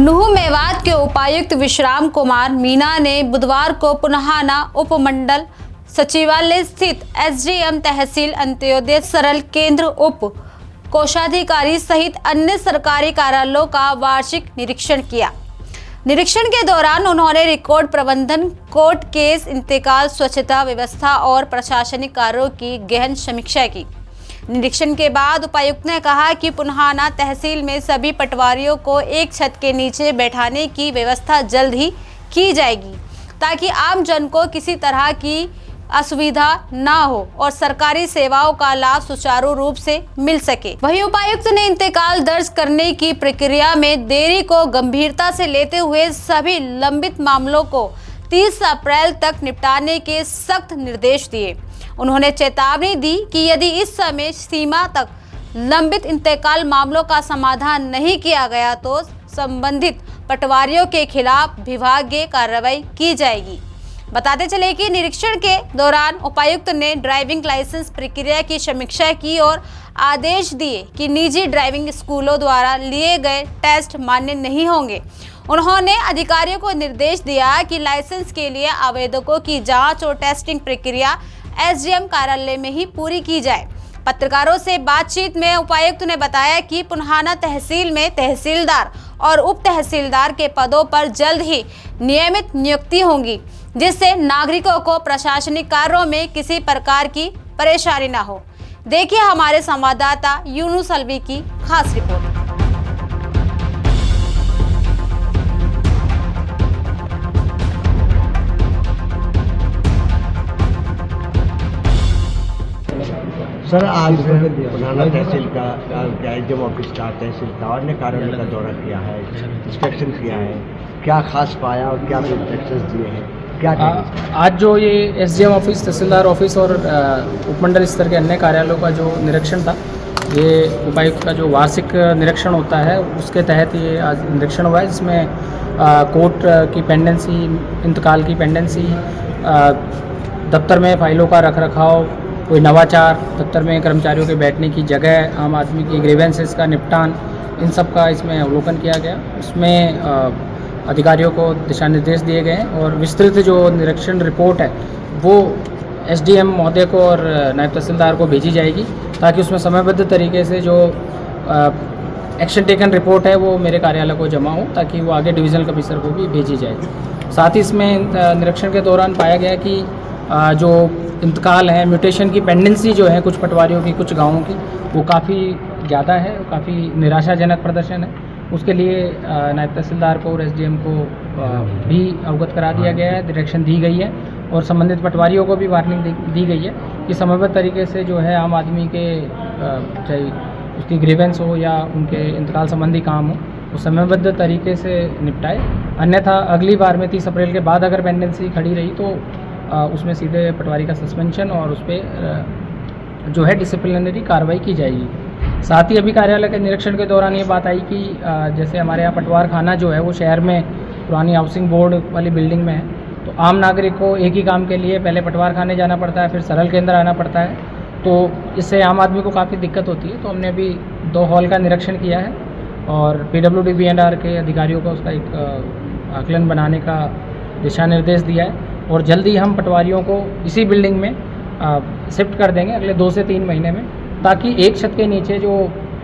नुह मेवात के उपायुक्त विश्राम कुमार मीणा ने बुधवार को पुन्हाना उपमंडल सचिवालय स्थित एसडीएम तहसील अंत्योदय सरल केंद्र उप कोषाधिकारी सहित अन्य सरकारी कार्यालयों का वार्षिक निरीक्षण किया। निरीक्षण के दौरान उन्होंने रिकॉर्ड प्रबंधन, कोर्ट केस इंतकाल, स्वच्छता व्यवस्था और प्रशासनिक कार्यों की गहन समीक्षा की। निरीक्षण के बाद उपायुक्त ने कहा कि पुन्हाना तहसील में सभी पटवारियों को एक छत के नीचे बैठाने की व्यवस्था जल्द ही की जाएगी ताकि आम जन को किसी तरह की असुविधा ना हो और सरकारी सेवाओं का लाभ सुचारू रूप से मिल सके। वहीं उपायुक्त ने इंतकाल दर्ज करने की प्रक्रिया में देरी को गंभीरता से लेते हुए सभी लंबित मामलों को 30 अप्रैल तक निपटाने के सख्त निर्देश दिए। उन्होंने चेतावनी दी कि यदि इस समय सीमा तक लंबित इंतकाल मामलों का समाधान नहीं किया गया तो संबंधित पटवारियों के खिलाफ विभागीय कार्रवाई की जाएगी। बताते चले कि निरीक्षण के दौरान उपायुक्त ने ड्राइविंग लाइसेंस प्रक्रिया की समीक्षा की और आदेश दिए कि निजी ड्राइविंग स्कूलों द्वारा लिए गए टेस्ट मान्य नहीं होंगे। उन्होंने अधिकारियों को निर्देश दिया कि लाइसेंस के लिए आवेदकों की जांच और टेस्टिंग प्रक्रिया एसडीएम कार्यालय में ही पूरी की जाए। पत्रकारों से बातचीत में उपायुक्त ने बताया कि पुन्हाना तहसील में तहसीलदार और उप तहसीलदार के पदों पर जल्द ही नियमित नियुक्ति होंगी, जिससे नागरिकों को प्रशासनिक कार्यों में किसी प्रकार की परेशानी न हो। देखिए हमारे संवाददाता यूनुस अलवी की खास रिपोर्ट। सर, आज पुन्हाना तहसील का एसडीएम ऑफिस का तहसील का अन्य कार्यालय का दौरा किया है, इंस्पेक्शन किया है, क्या खास पाया और क्या इंस्ट्रक्शंस दिए हैं, क्या आज जो ये एसडीएम ऑफिस, तहसीलदार ऑफिस और उपमंडल स्तर के अन्य कार्यालयों का जो निरीक्षण था, ये उपायुक्त का जो वार्षिक निरीक्षण होता है उसके तहत ये आज निरीक्षण हुआ है, जिसमें कोर्ट की पेंडेंसी, इंतकाल की पेंडेंसी, दफ्तर में फाइलों का रखरखाव, कोई नवाचार, दफ्तर में कर्मचारियों के बैठने की जगह, आम आदमी की ग्रीवेंसेस का निपटान, इन सब का इसमें अवलोकन किया गया। उसमें अधिकारियों को दिशा निर्देश दिए गए और विस्तृत जो निरीक्षण रिपोर्ट है वो एसडीएम महोदय को और नायब तहसीलदार को भेजी जाएगी ताकि उसमें समयबद्ध तरीके से जो एक्शन टेकन रिपोर्ट है वो मेरे कार्यालय को जमा हो ताकि वो आगे डिविजनल कमिश्नर को भी भेजी जाए। साथ ही इसमें निरीक्षण के दौरान पाया गया कि जो इंतकाल है, म्यूटेशन की पेंडेंसी जो है कुछ पटवारियों की, कुछ गाँवों की, वो काफ़ी ज़्यादा है, काफ़ी निराशाजनक प्रदर्शन है। उसके लिए नायब तहसीलदार को और एसडीएम को भी अवगत करा दिया गया है, डायरेक्शन दी गई है और संबंधित पटवारियों को भी वार्निंग दी गई है कि समयबद्ध तरीके से जो है आम आदमी के चाहे उसकी ग्रीवेंस हो या उनके इंतकाल संबंधी काम हो वो समयबद्ध तरीके से निपटाए। अन्यथा अगली बार में 30 अप्रैल के बाद अगर पेंडेंसी खड़ी रही तो उसमें सीधे पटवारी का सस्पेंशन और उस पर जो है डिसिप्लिनरी कार्रवाई की जाएगी। साथ ही अभी कार्यालय के निरीक्षण के दौरान ये बात आई कि जैसे हमारे यहाँ पटवार खाना जो है वो शहर में पुरानी हाउसिंग बोर्ड वाली बिल्डिंग में है, तो आम नागरिक को एक ही काम के लिए पहले पटवार खाने जाना पड़ता है, फिर सरल केंद्र आना पड़ता है, तो इससे आम आदमी को काफ़ी दिक्कत होती है। तो हमने अभी 2 हॉल का निरीक्षण किया है और PWD B&R के अधिकारियों को उसका एक आकलन बनाने का दिशा निर्देश दिया है और जल्दी हम पटवारियों को इसी बिल्डिंग में शिफ्ट कर देंगे अगले 2 से 3 महीने में, ताकि एक छत के नीचे जो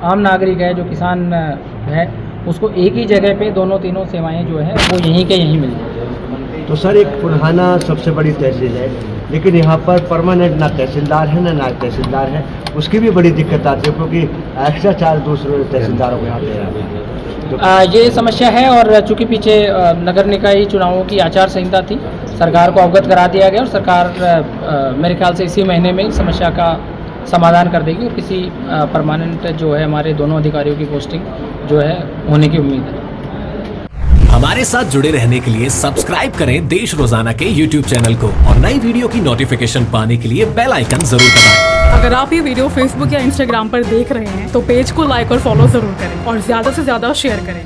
आम नागरिक है, जो किसान है, उसको एक ही जगह पे दोनों सेवाएं जो है वो यहीं के यहीं मिल जाए। तो सर, एक पुन्हाना सबसे बड़ी तहसील है, लेकिन यहाँ पर परमानेंट ना तहसीलदार है ना नायब तहसीलदार है, उसकी भी बड़ी दिक्कत आती है क्योंकि एक्स्ट्रा चार्ज दूसरे तहसीलदारों को यहाँ दे रहा है। ये समस्या है और चूँकि पीछे नगर निकाय चुनावों की आचार संहिता थी, सरकार को अवगत करा दिया गया और सरकार मेरे ख्याल से इसी महीने में समस्या का समाधान कर देगी और किसी परमानेंट जो है हमारे दोनों अधिकारियों की पोस्टिंग जो है होने की उम्मीद है। हमारे साथ जुड़े रहने के लिए सब्सक्राइब करें देश रोजाना के YouTube चैनल को और नई वीडियो की नोटिफिकेशन पाने के लिए बेल आइकन जरूर दबाएं। अगर आप ये वीडियो Facebook या Instagram पर देख रहे हैं तो पेज को लाइक और फॉलो जरूर करें और ज्यादा से ज्यादा शेयर करें।